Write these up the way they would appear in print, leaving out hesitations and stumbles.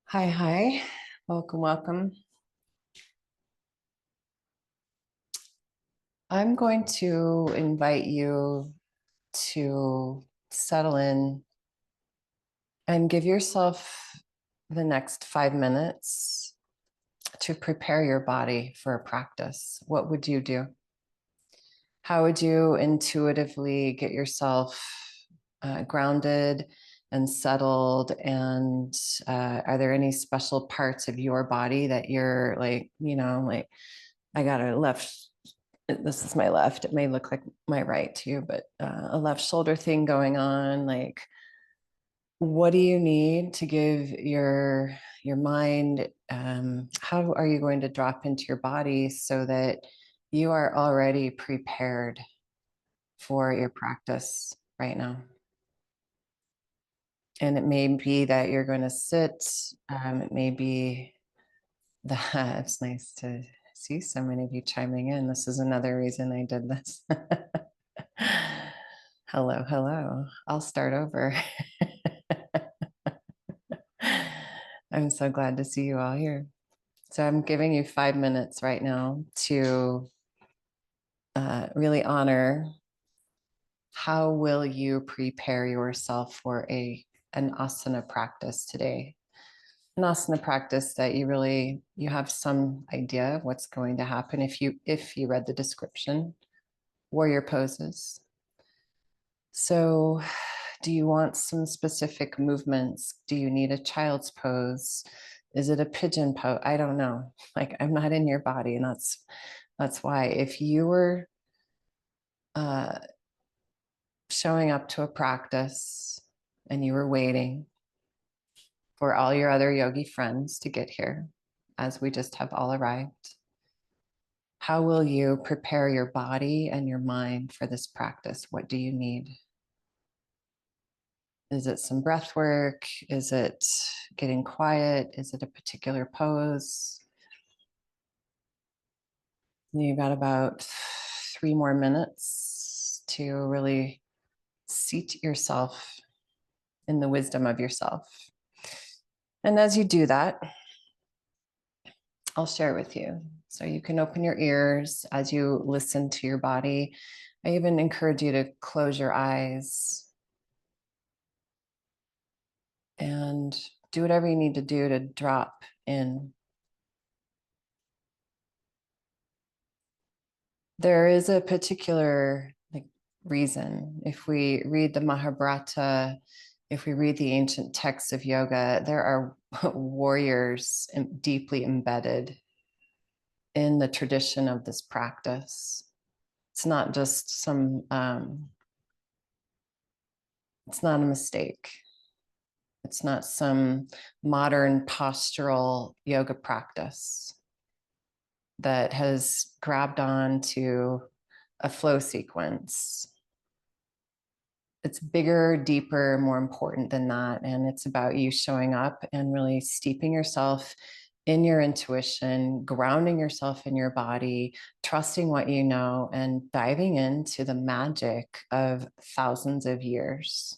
Hi, hi. Welcome, welcome. I'm going to invite you to settle in and give yourself the next 5 minutes to prepare your body for a practice. What would you do? How would you intuitively get yourself grounded and settled? And are there any special parts of your body that you're like, like I got a left, this is my left. It may look like my right too, but a left shoulder thing going on. Like, what do you need to give your mind? How are you going to drop into your body so that you are already prepared for your practice right now? And it may be that you're going to sit. It may be that it's nice to see so many of you chiming in. This is another reason I did this. Hello, hello. I'll start over. I'm so glad to see you all here. So I'm giving you 5 minutes right now to really honor how will you prepare yourself for an asana practice today. An asana practice that you have some idea of what's going to happen if you read the description, warrior poses. So do you want some specific movements? Do you need a child's pose? Is it a pigeon pose? I don't know. Like, I'm not in your body, and that's why if you were uh, showing up to a practice and you were waiting for all your other yogi friends to get here, as we just have all arrived, how will you prepare your body and your mind for this practice? What do you need? Is it some breath work? Is it getting quiet? Is it a particular pose? You've got about 3 more minutes to really seat yourself in the wisdom of yourself. And as you do that, I'll share with you. So you can open your ears as you listen to your body. I even encourage you to close your eyes and do whatever you need to do to drop in. There is a particular reason. If we read the Mahabharata, if we read the ancient texts of yoga, there are warriors deeply embedded in the tradition of this practice. It's not just it's not a mistake. It's not some modern postural yoga practice that has grabbed on to a flow sequence. It's bigger, deeper, more important than that. And it's about you showing up and really steeping yourself in your intuition, grounding yourself in your body, trusting what you know, and diving into the magic of thousands of years.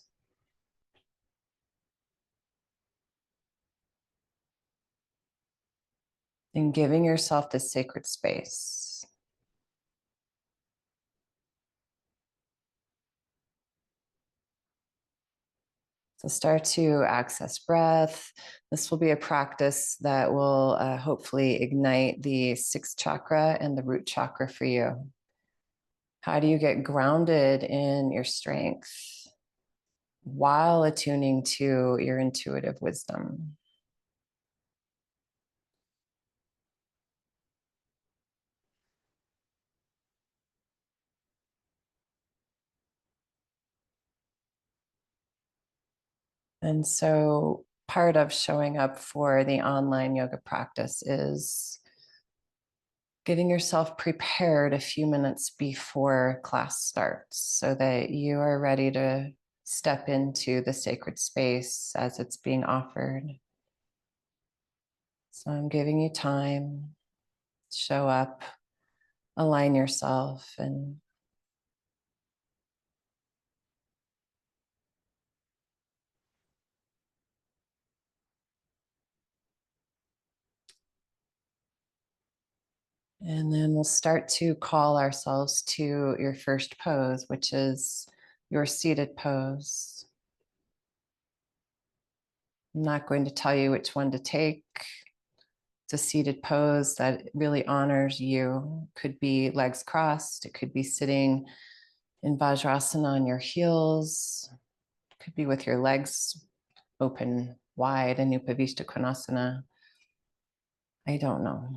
And giving yourself this sacred space. So start to access breath. This will be a practice that will hopefully ignite the sixth chakra and the root chakra for you. How do you get grounded in your strength while attuning to your intuitive wisdom? And so part of showing up for the online yoga practice is getting yourself prepared a few minutes before class starts so that you are ready to step into the sacred space as it's being offered. So I'm giving you time, show up, align yourself, and And then we'll start to call ourselves to your first pose, which is your seated pose. I'm not going to tell you which one to take. It's a seated pose that really honors you. It could be legs crossed. It could be sitting in Vajrasana on your heels. It could be with your legs open wide in Upavishta Konasana. I don't know.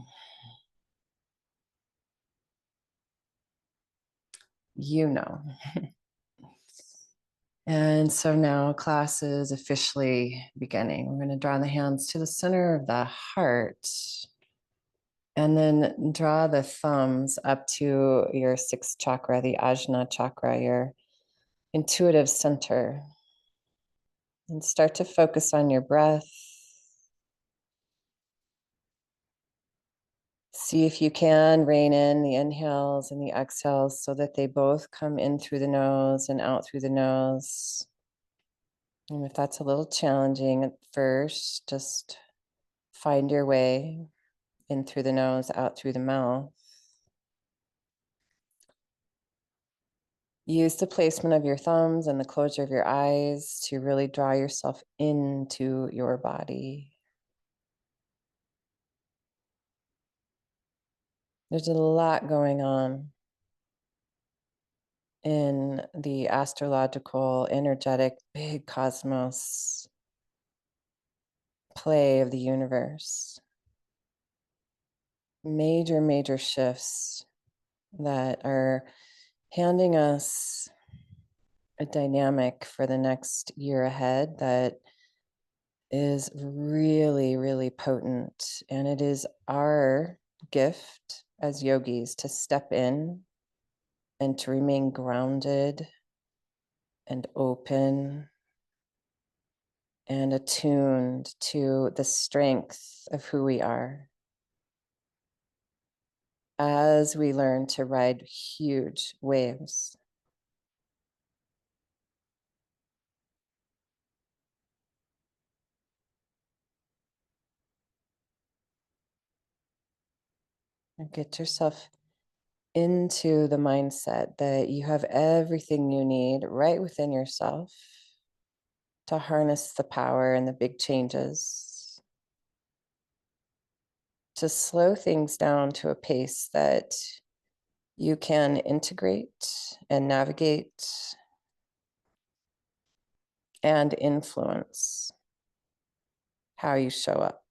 You know. And so now class is officially beginning. We're going to draw the hands to the center of the heart and then draw the thumbs up to your sixth chakra, the Ajna chakra, your intuitive center. And start to focus on your breath. See if you can rein in the inhales and the exhales so that they both come in through the nose and out through the nose. And if that's a little challenging at first, just find your way in through the nose, out through the mouth. Use the placement of your thumbs and the closure of your eyes to really draw yourself into your body. There's a lot going on in the astrological, energetic, big cosmos play of the universe. Major, major shifts that are handing us a dynamic for the next year ahead that is really, really potent. And it is our gift as yogis to step in and to remain grounded and open and attuned to the strength of who we are as we learn to ride huge waves. And get yourself into the mindset that you have everything you need right within yourself to harness the power and the big changes, to slow things down to a pace that you can integrate and navigate and influence how you show up.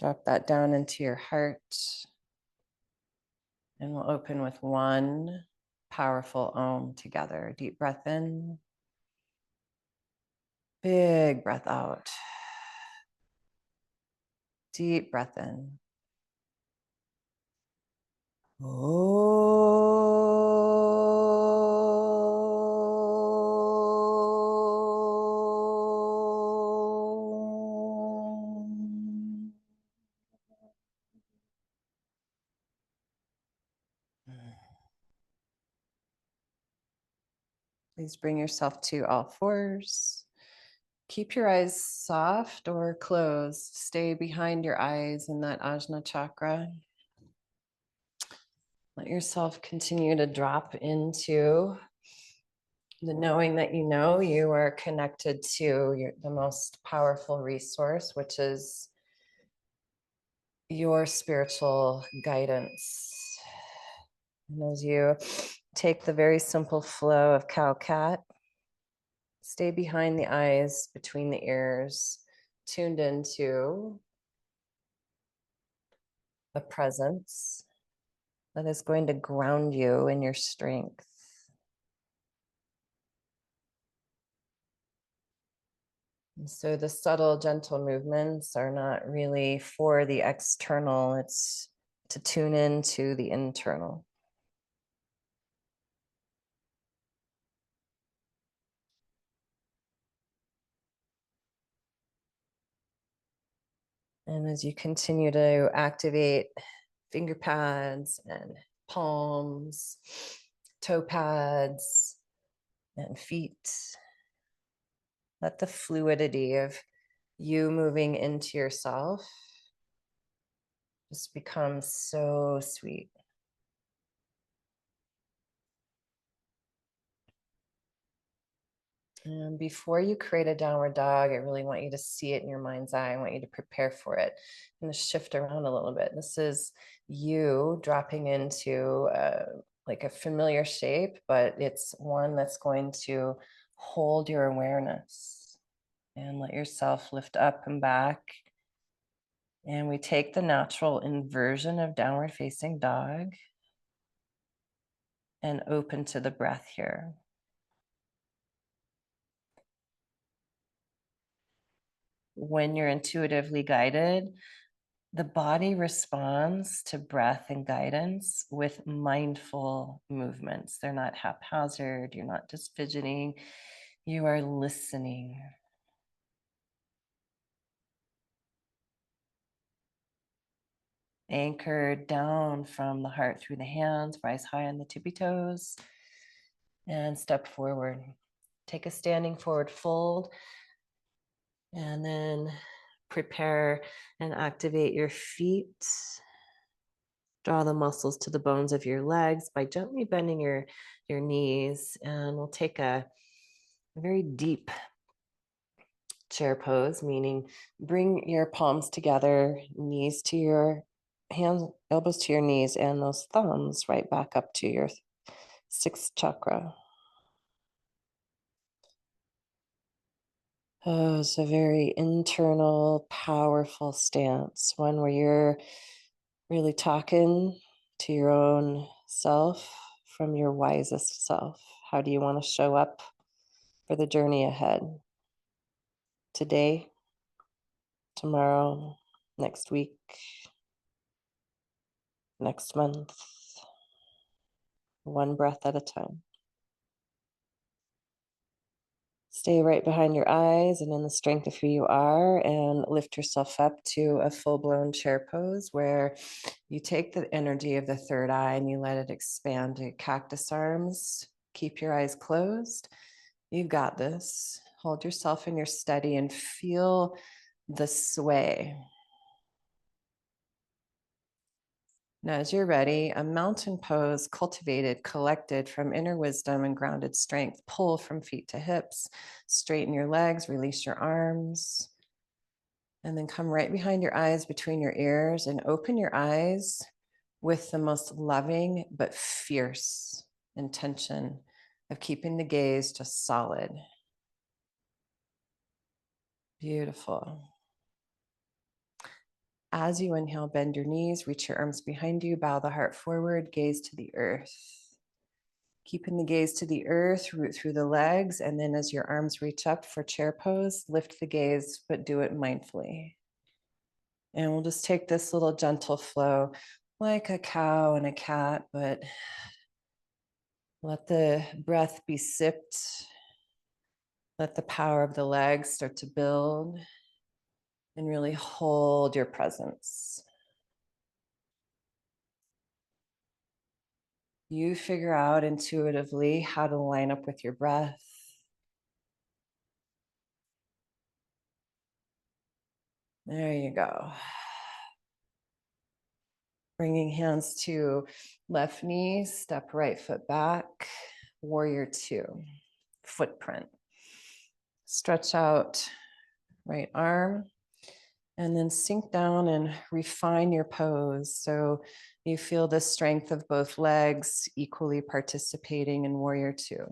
Drop that down into your heart. And we'll open with one powerful Om together. Deep breath in. Big breath out. Deep breath in. Please bring yourself to all fours. Keep your eyes soft or closed. Stay behind your eyes in that Ajna chakra. Let yourself continue to drop into the knowing that you know you are connected to the most powerful resource, which is your spiritual guidance. And as you take the very simple flow of cow-cat, stay behind the eyes, between the ears, tuned into a presence that is going to ground you in your strength. And so the subtle, gentle movements are not really for the external, it's to tune into the internal. And as you continue to activate finger pads and palms, toe pads, and feet, let the fluidity of You moving into yourself just becomes so sweet. And before you create a downward dog, I really want you to see it in your mind's eye. I want you to prepare for it. I'm going to shift around a little bit. This is you dropping into like a familiar shape, but it's one that's going to hold your awareness and let yourself lift up and back. And we take the natural inversion of downward facing dog and open to the breath here. When you're intuitively guided, the body responds to breath and guidance with mindful movements. They're not haphazard. You're not just fidgeting. You are listening. Anchored down from the heart through the hands, rise high on the tippy toes, and step forward. Take a standing forward fold, and then prepare and activate your feet. Draw the muscles to the bones of your legs by gently bending your knees. And we'll take a very deep chair pose, meaning bring your palms together, knees to your hands, elbows to your knees, and those thumbs right back up to your sixth chakra. Oh, it's a very internal, powerful stance, one where you're really talking to your own self from your wisest self. How do you want to show up for the journey ahead? Today, tomorrow, next week, next month, one breath at a time. Stay right behind your eyes and in the strength of who you are, and lift yourself up to a full-blown chair pose where you take the energy of the third eye and you let it expand to cactus arms. Keep your eyes closed. You've got this. Hold yourself in your steady and feel the sway. Now, as you're ready, a mountain pose cultivated, collected from inner wisdom and grounded strength. Pull from feet to hips, straighten your legs, release your arms, and then come right behind your eyes, between your ears, and open your eyes with the most loving but fierce intention of keeping the gaze just solid. Beautiful. As you inhale, bend your knees, reach your arms behind you, bow the heart forward, gaze to the earth. Keeping the gaze to the earth, root through the legs, and then as your arms reach up for chair pose, lift the gaze, but do it mindfully. And we'll just take this little gentle flow like a cow and a cat, but let the breath be sipped. Let the power of the legs start to build and really hold your presence. You figure out intuitively how to line up with your breath. There you go. Bringing hands to left knee, step right foot back, warrior two, footprint. Stretch out right arm, and then sink down and refine your pose. So you feel the strength of both legs equally participating in warrior two.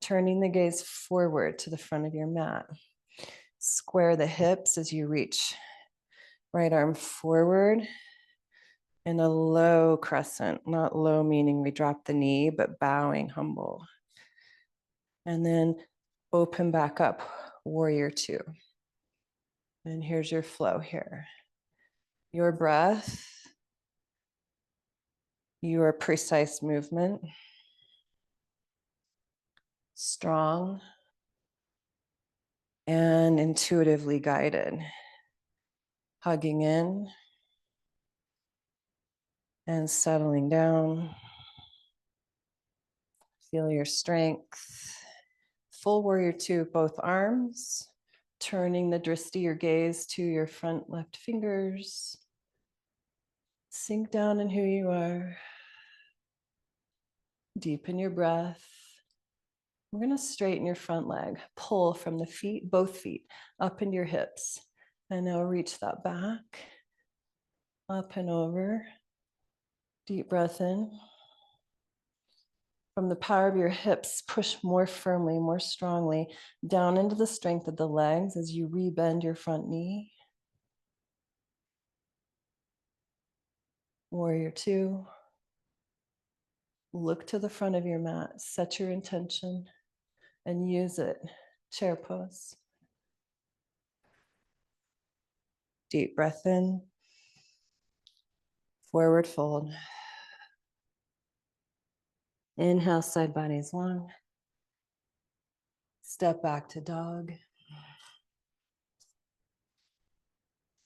Turning the gaze forward to the front of your mat. Square the hips as you reach right arm forward in a low crescent, not low meaning we drop the knee, but bowing humble. And then open back up, warrior two. And here's your flow here. Your breath, your precise movement, strong and intuitively guided. Hugging in and settling down. Feel your strength. Full warrior two, both arms Turning the drishti, your gaze, to your front left fingers. Sink down in who you are. Deepen your breath. We're going to straighten your front leg. Pull from the feet, both feet, up into your hips. And now reach that back. Up and over. Deep breath in. From the power of your hips, push more firmly, more strongly down into the strength of the legs as you rebend your front knee. Warrior two. Look to the front of your mat, set your intention, and use it. Chair pose. Deep breath in. Forward fold. Inhale, side bodies long. Step back to dog.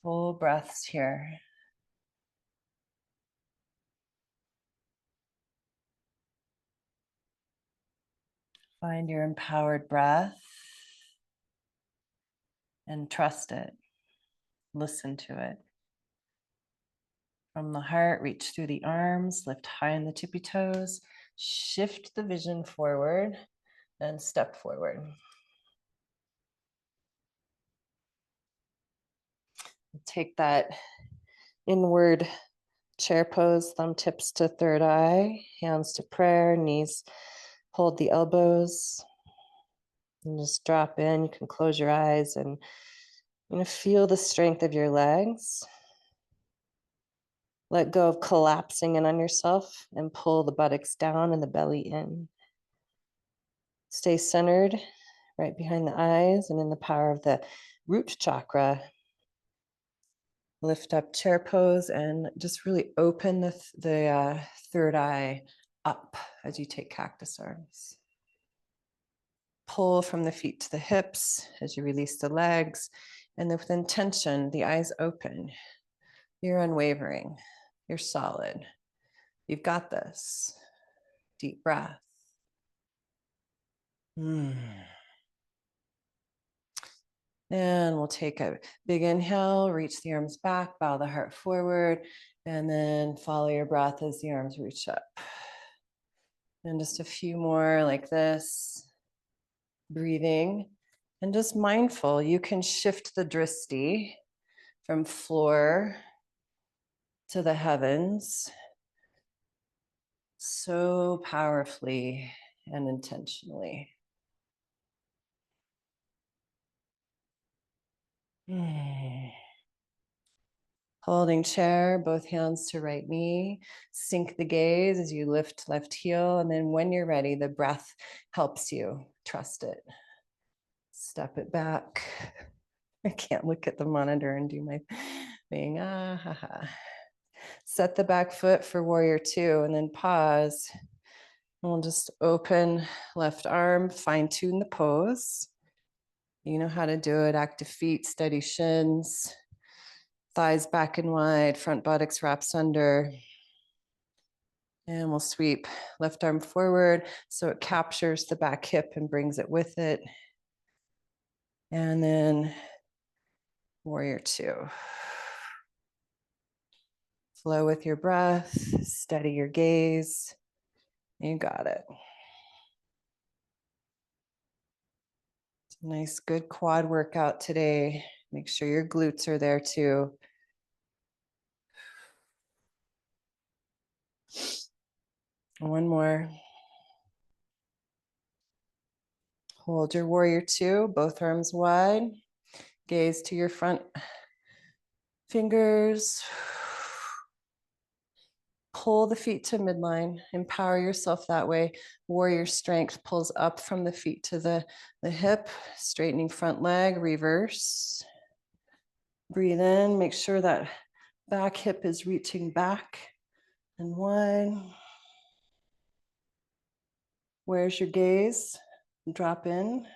Full breaths here. Find your empowered breath and trust it. Listen to it. From the heart, reach through the arms, lift high in the tippy toes, shift the vision forward and step forward. Take that inward chair pose, thumb tips to third eye, hands to prayer, knees hold the elbows, and just drop in. You can close your eyes and feel the strength of your legs. Let go of collapsing in on yourself and pull the buttocks down and the belly in. Stay centered right behind the eyes and in the power of the root chakra. Lift up chair pose and just really open the third eye up as you take cactus arms. Pull from the feet to the hips as you release the legs, and then with intention, the eyes open. You're unwavering. You're solid. You've got this. Deep breath. And we'll take a big inhale, reach the arms back, bow the heart forward, and then follow your breath as the arms reach up. And just a few more like this. Breathing and just mindful. You can shift the drishti from floor to the heavens so powerfully and intentionally. Holding chair, both hands to right knee. Sink the gaze as you lift left heel. And then when you're ready, the breath helps you. Trust it. Step it back. I can't look at the monitor and do my thing. Set the back foot for warrior two and then pause. And we'll just open left arm, fine tune the pose. You know how to do it. Active feet, steady shins, thighs back and wide, front buttocks wraps under. And we'll sweep left arm forward so it captures the back hip and brings it with it. And then warrior two. Flow with your breath, steady your gaze. You got it. It's a nice, good quad workout today. Make sure your glutes are there too. One more. Hold your warrior two, both arms wide. Gaze to your front fingers. Pull the feet to midline. Empower yourself that way. Warrior strength pulls up from the feet to the hip. Straightening front leg, reverse. Breathe in. Make sure that back hip is reaching back. And one. Where's your gaze? Drop in.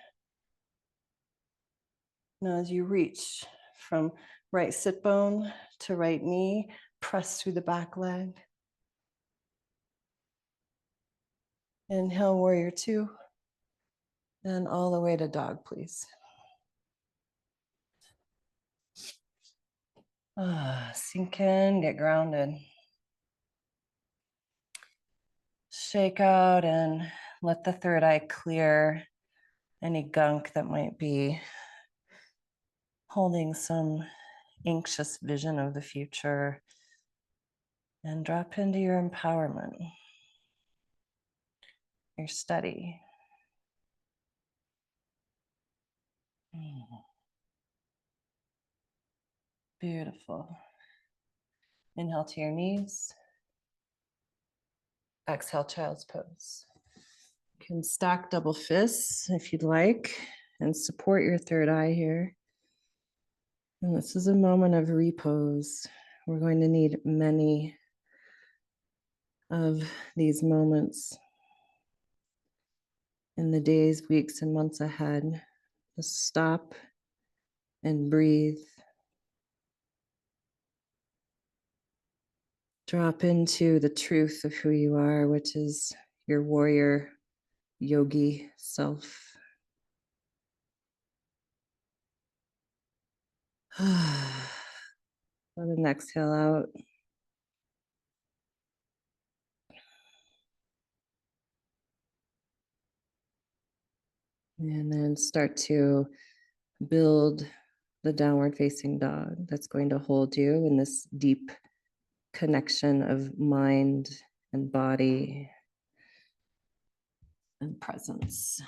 Now as you reach from right sit bone to right knee, press through the back leg. Inhale, warrior two. And all the way to dog, please. Sink in, get grounded. Shake out and let the third eye clear any gunk that might be holding some anxious vision of the future, and drop into your empowerment, your steady. Beautiful. Inhale to your knees. Exhale, child's pose. You can stack double fists if you'd like and support your third eye here. And this is a moment of repose. We're going to need many of these moments in the days, weeks, and months ahead. Just stop and breathe. Drop into the truth of who you are, which is your warrior yogi self. Let an exhale out. And then start to build the downward facing dog that's going to hold you in this deep connection of mind and body and presence.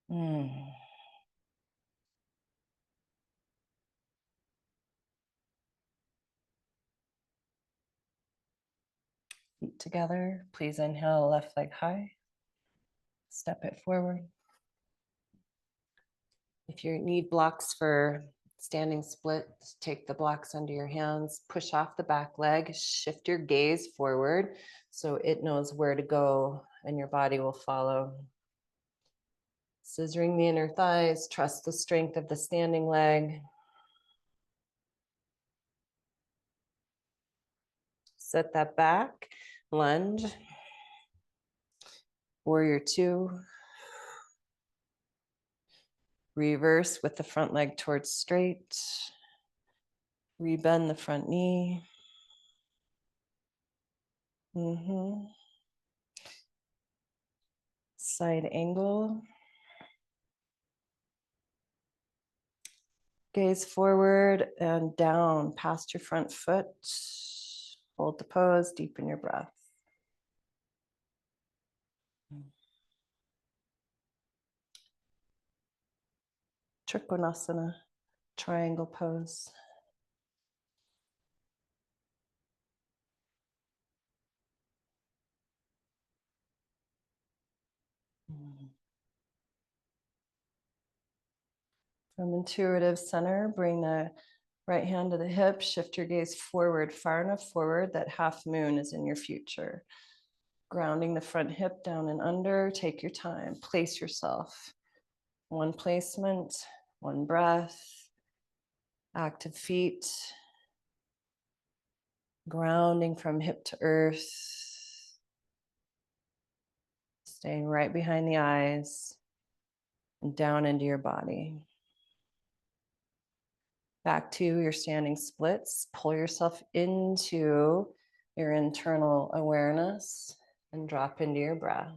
Mm. Feet together. Please inhale, left leg high. Step it forward. If you need blocks for standing split, take the blocks under your hands, push off the back leg, shift your gaze forward so it knows where to go and your body will follow. Scissoring the inner thighs, trust the strength of the standing leg. Set that back, lunge. Warrior two. Reverse with the front leg towards straight. Rebend the front knee. Side angle. Gaze forward and down past your front foot. Hold the pose, deepen your breath. Trikonasana, triangle pose. From intuitive center, bring the right hand to the hip, shift your gaze forward, far enough forward that half moon is in your future. Grounding the front hip down and under, take your time, place yourself. One placement, one breath, active feet, grounding from hip to earth, staying right behind the eyes and down into your body. Back to your standing splits, pull yourself into your internal awareness and drop into your breath.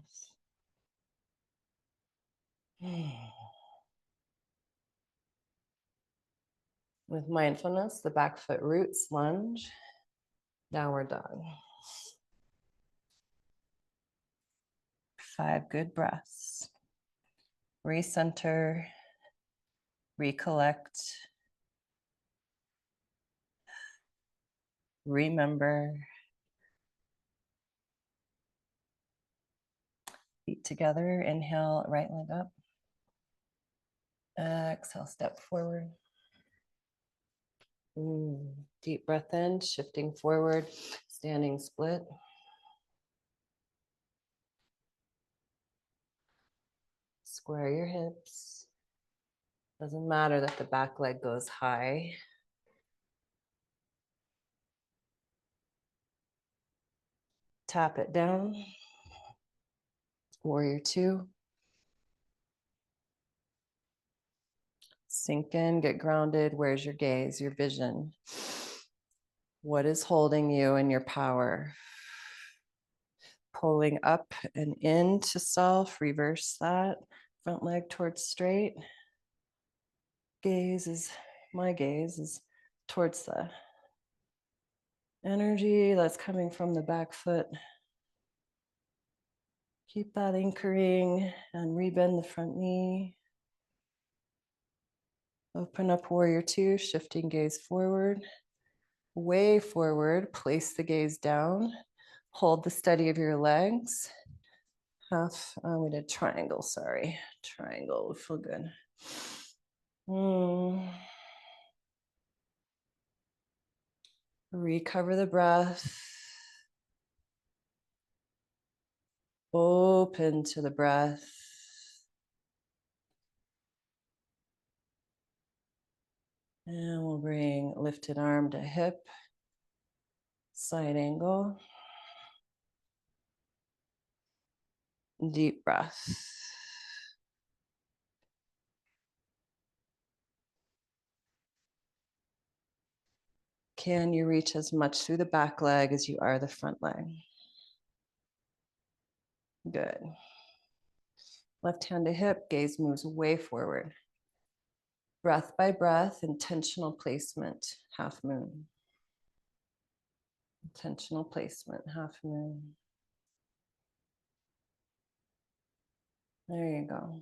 With mindfulness, the back foot roots, lunge, downward dog. 5 good breaths. Recenter, recollect, remember. Feet together, inhale, right leg up. Exhale, step forward. Deep breath in, shifting forward, standing split. Square your hips. Doesn't matter that the back leg goes high. Tap it down. Warrior two. Sink in, get grounded. Where's your gaze, your vision? What is holding you in your power? Pulling up and into self, reverse that. Front leg towards straight. My gaze is towards the energy that's coming from the back foot. Keep that anchoring and rebend the front knee. Open up warrior two, shifting gaze forward, way forward. Place the gaze down. Hold the steady of your legs. We did triangle, sorry. Triangle would feel good. Recover the breath. Open to the breath. And we'll bring lifted arm to hip, side angle. Deep breath. Can you reach as much through the back leg as you are the front leg? Good. Left hand to hip, gaze moves way forward. Breath by breath, intentional placement, half moon. Intentional placement, half moon. There you go.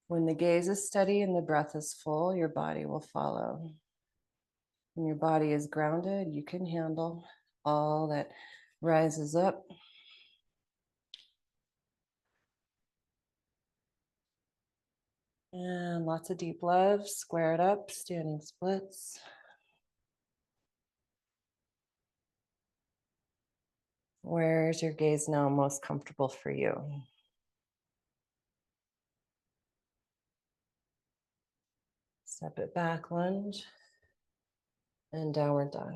When the gaze is steady and the breath is full, your body will follow. When your body is grounded, you can handle all that rises up. And lots of deep love, square it up, standing splits. Where's your gaze now most comfortable for you? Step it back, lunge, and downward dog.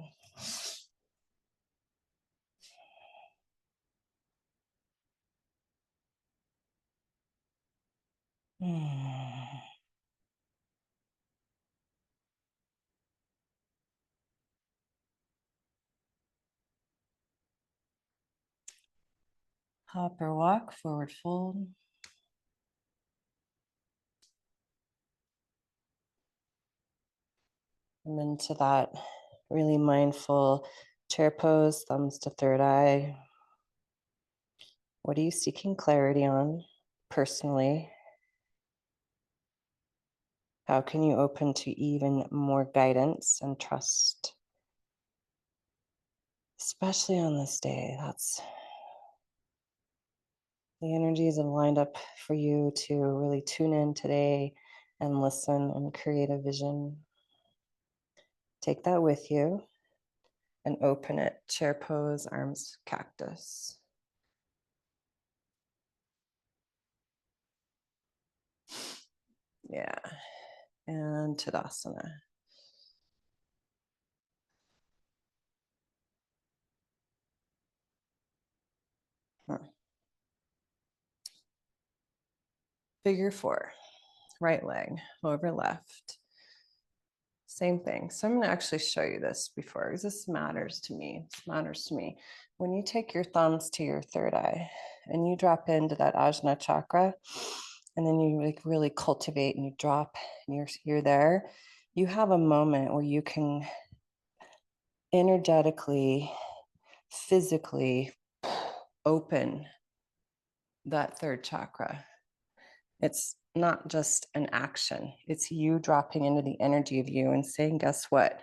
Hop or walk, forward fold. I'm into that really mindful chair pose, thumbs to third eye. What are you seeking clarity on personally? How can you open to even more guidance and trust? Especially on this day, that's the energies have lined up for you to really tune in today and listen and create a vision. Take that with you and open it. Chair pose, arms cactus. Yeah. And Tadasana. Figure four, right leg over left. Same thing. So I'm going to actually show you this before because this matters to me. This matters to me. When you take your thumbs to your third eye and you drop into that Ajna chakra, and then you like really cultivate and you drop and you're there, you have a moment where you can energetically, physically open that third chakra. It's not just an action. It's you dropping into the energy of you and saying, guess what?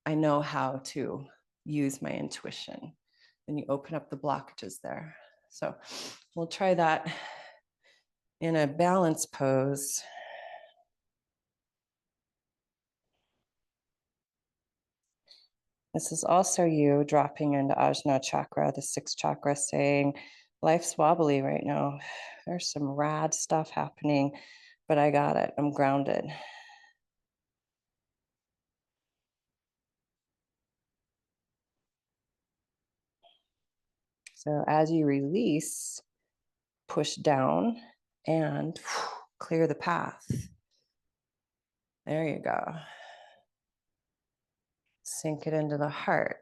I know how to use my intuition. And you open up the blockages there. So we'll try that in a balance pose. This is also you dropping into Ajna chakra, the sixth chakra, saying, life's wobbly right now. There's some rad stuff happening, but I got it. I'm grounded. So as you release, push down and clear the path. There you go. Sink it into the heart.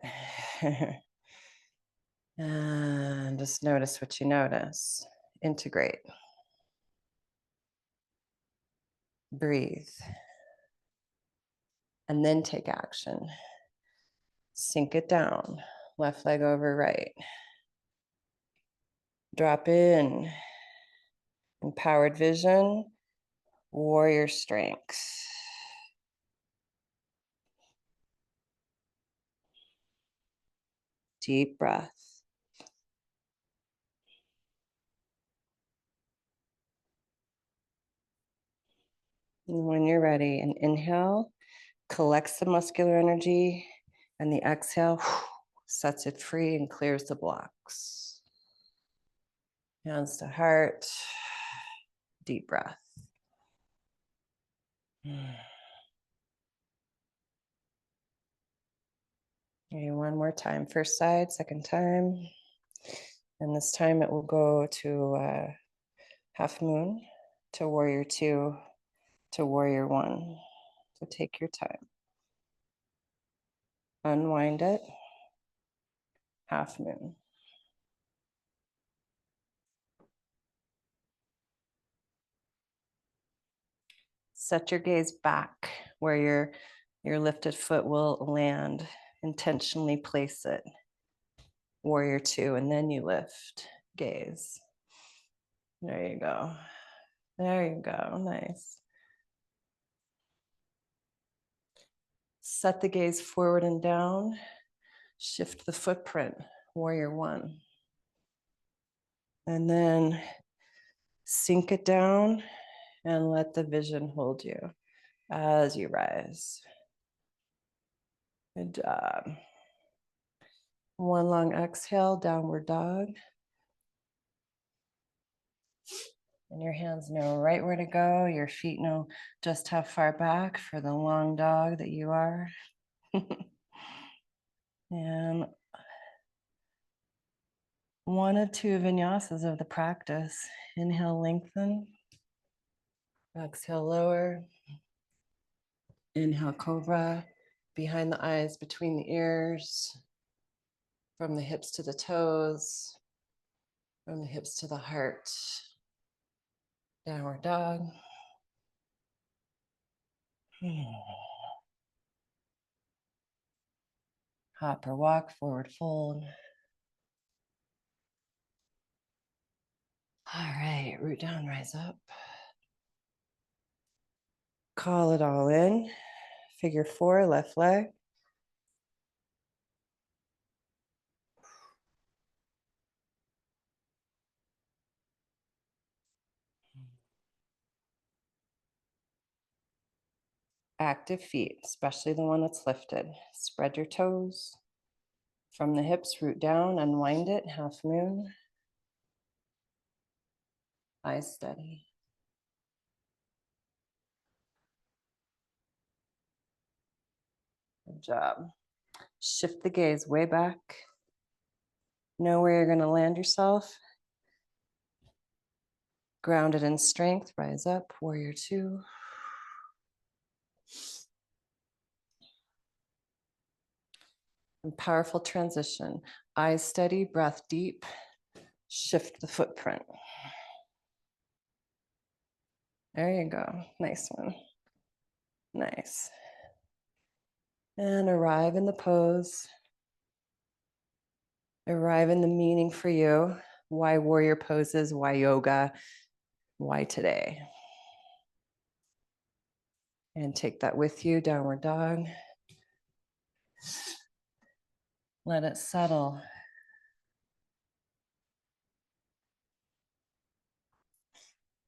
And just notice what you notice. Integrate. Breathe. And then take action. Sink it down. Left leg over right. Drop in. Empowered vision. Warrior strength. Deep breath. And when you're ready, an inhale collects the muscular energy, and the exhale sets it free and clears the blocks. Hands to heart. Deep breath. Okay, one more time. First side, second time. And this time it will go to half moon, to warrior two, to warrior one. So take your time. Unwind it. Half moon. Set your gaze back where your lifted foot will land. Intentionally place it. Warrior two, and then you lift. Gaze. There you go. There you go. Nice. Set the gaze forward and down. Shift the footprint. Warrior one. And then sink it down and let the vision hold you as you rise. Good job. One long exhale, downward dog. And your hands know right where to go. Your feet know just how far back for the long dog that you are. And one of two vinyasas of the practice. Inhale, lengthen. Exhale, lower. Inhale, cobra. Behind the eyes, between the ears. From the hips to the toes. From the hips to the heart. Downward dog. Hop or walk, forward fold. All right, root down, rise up. Call it all in. Figure four, left leg. Active feet, especially the one that's lifted. Spread your toes. From the hips, root down, unwind it, half moon. Eyes steady. Good job. Shift the gaze way back. Know where you're going to land yourself. Grounded in strength, rise up, warrior two. And powerful transition. Eyes steady, breath deep. Shift the footprint. There you go. Nice one. Nice. And arrive in the pose. Arrive in the meaning for you. Why warrior poses? Why yoga? Why today? And take that with you, downward dog. Let it settle.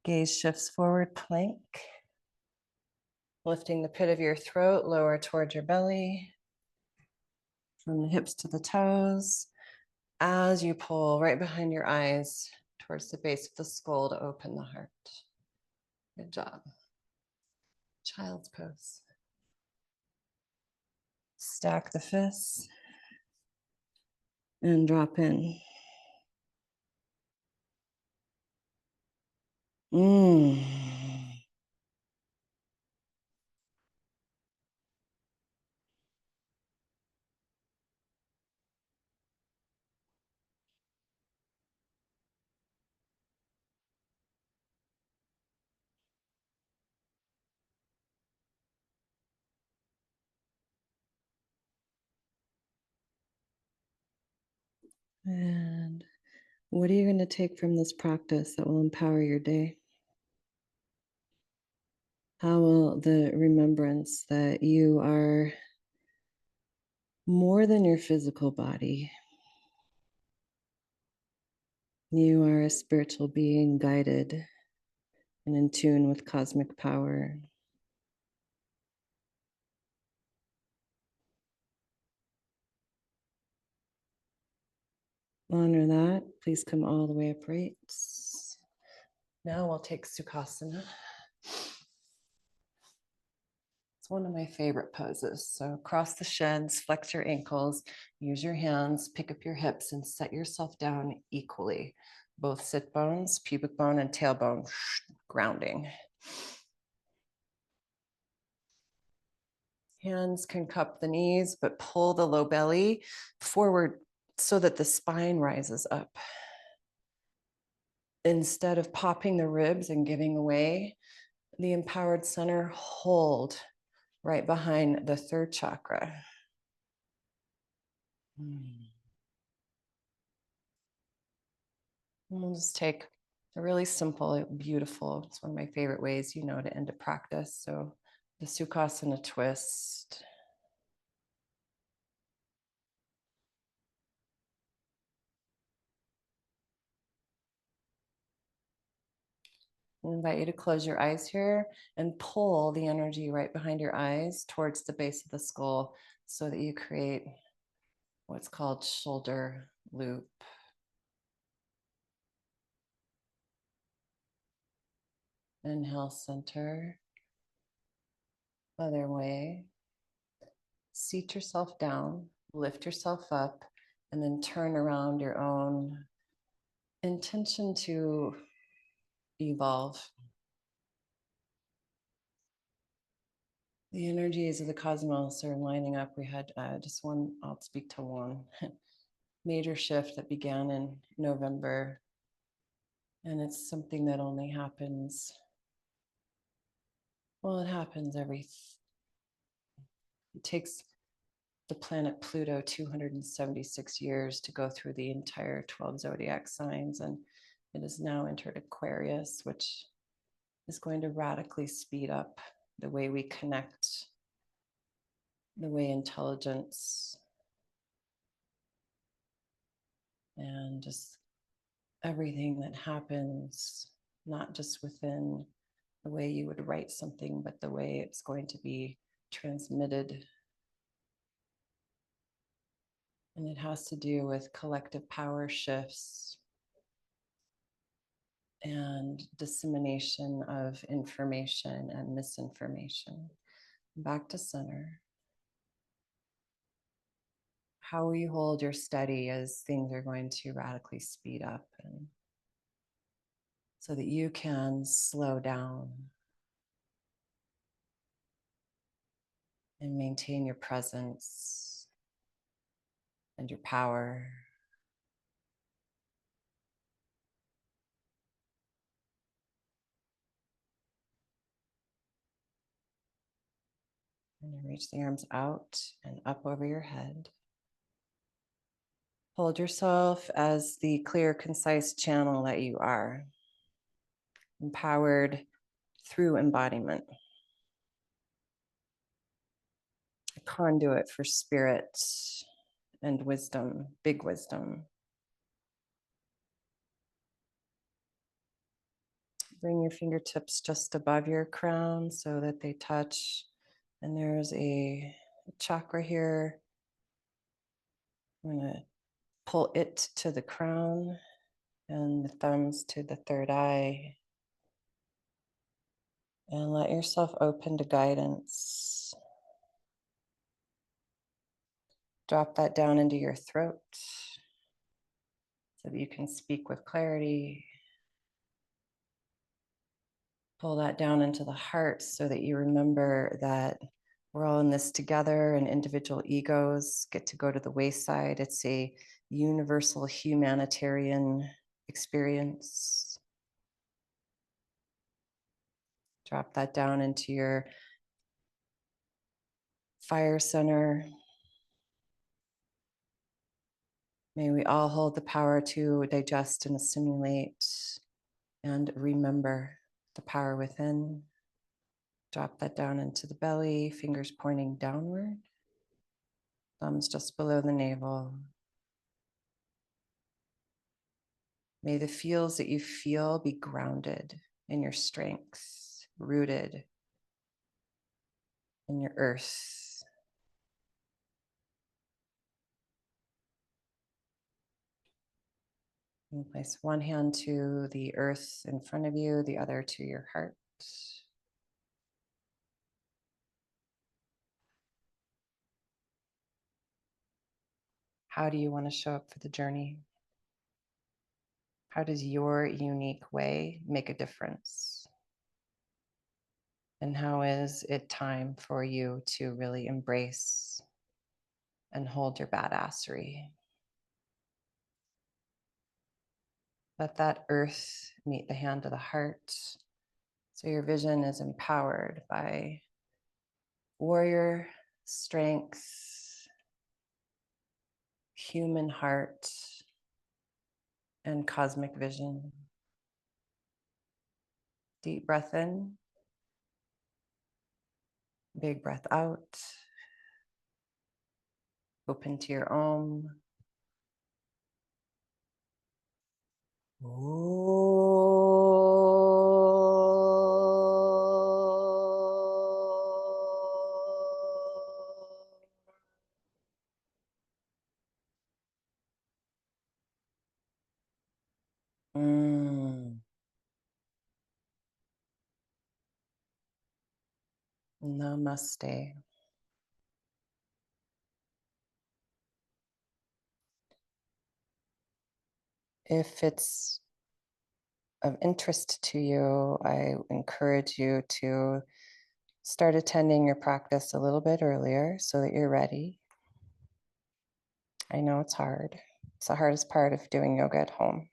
Gaze shifts forward, plank. Lifting the pit of your throat, lower towards your belly. From the hips to the toes. As you pull right behind your eyes towards the base of the skull to open the heart. Good job. Child's pose. Stack the fists and drop in. Mm. And what are you going to take from this practice that will empower your day? How will the remembrance that you are more than your physical body, you are a spiritual being guided and in tune with cosmic power. Honor that. Please come all the way upright. Now we'll take Sukhasana. It's one of my favorite poses. So cross the shins, flex your ankles, use your hands, pick up your hips, and set yourself down equally. Both sit bones, pubic bone, and tailbone grounding. Hands can cup the knees, but pull the low belly forward so that the spine rises up. Instead of popping the ribs and giving away, the empowered center, hold right behind the third chakra. We'll just take a really simple, beautiful, it's one of my favorite ways, to end a practice. So the Sukhasana twist. I invite you to close your eyes here and pull the energy right behind your eyes towards the base of the skull so that you create what's called shoulder loop. Inhale, center. Other way. Seat yourself down, lift yourself up, and then turn around your own intention to evolve. The energies of the cosmos are lining up. We had just one, I'll speak to one major shift that began in November. And it's something that only happens, well, it happens it takes the planet Pluto 276 years to go through the entire 12 zodiac signs. And it has now entered Aquarius, which is going to radically speed up the way we connect, the way intelligence and just everything that happens, not just within the way you would write something, but the way it's going to be transmitted. And it has to do with collective power shifts and dissemination of information and misinformation. Back to center. How will you hold your steady as things are going to radically speed up, and so that you can slow down and maintain your presence and your power. And you reach the arms out and up over your head. Hold yourself as the clear, concise channel that you are, empowered through embodiment, a conduit for spirit and wisdom, big wisdom. Bring your fingertips just above your crown so that they touch. And there's a chakra here. I'm going to pull it to the crown and the thumbs to the third eye. And let yourself open to guidance. Drop that down into your throat so that you can speak with clarity. Pull that down into the heart so that you remember that we're all in this together and individual egos get to go to the wayside. It's a universal humanitarian experience. Drop that down into your fire center. May we all hold the power to digest and assimilate and remember the power within. Drop that down into the belly, fingers pointing downward, thumbs just below the navel. May the feels that you feel be grounded in your strength, rooted in your earth. And place one hand to the earth in front of you, the other to your heart. How do you want to show up for the journey? How does your unique way make a difference? And how is it time for you to really embrace and hold your badassery? Let that earth meet the hand of the heart. So your vision is empowered by warrior strength, human heart, and cosmic vision. Deep breath in, big breath out. Open to your Om. Namaste. If it's of interest to you, I encourage you to start attending your practice a little bit earlier so that you're ready. I know it's hard. It's the hardest part of doing yoga at home.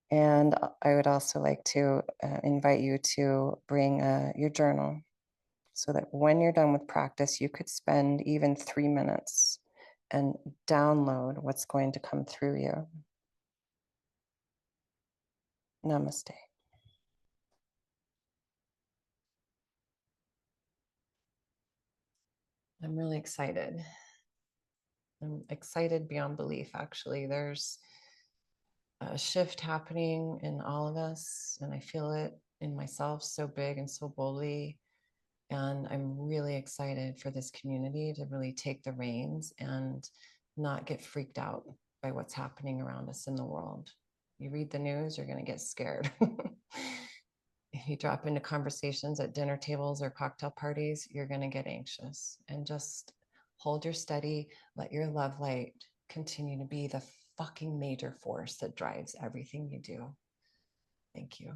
And I would also like to invite you to bring your journal so that when you're done with practice, you could spend even 3 minutes and download what's going to come through you. Namaste. I'm really excited. I'm excited beyond belief, actually. There's a shift happening in all of us, and I feel it in myself so big and so boldly. And I'm really excited for this community to really take the reins and not get freaked out by what's happening around us in the world. You read the news, you're going to get scared. If you drop into conversations at dinner tables or cocktail parties, you're going to get anxious. And just hold your steady, let your love light continue to be the fucking major force that drives everything you do. Thank you.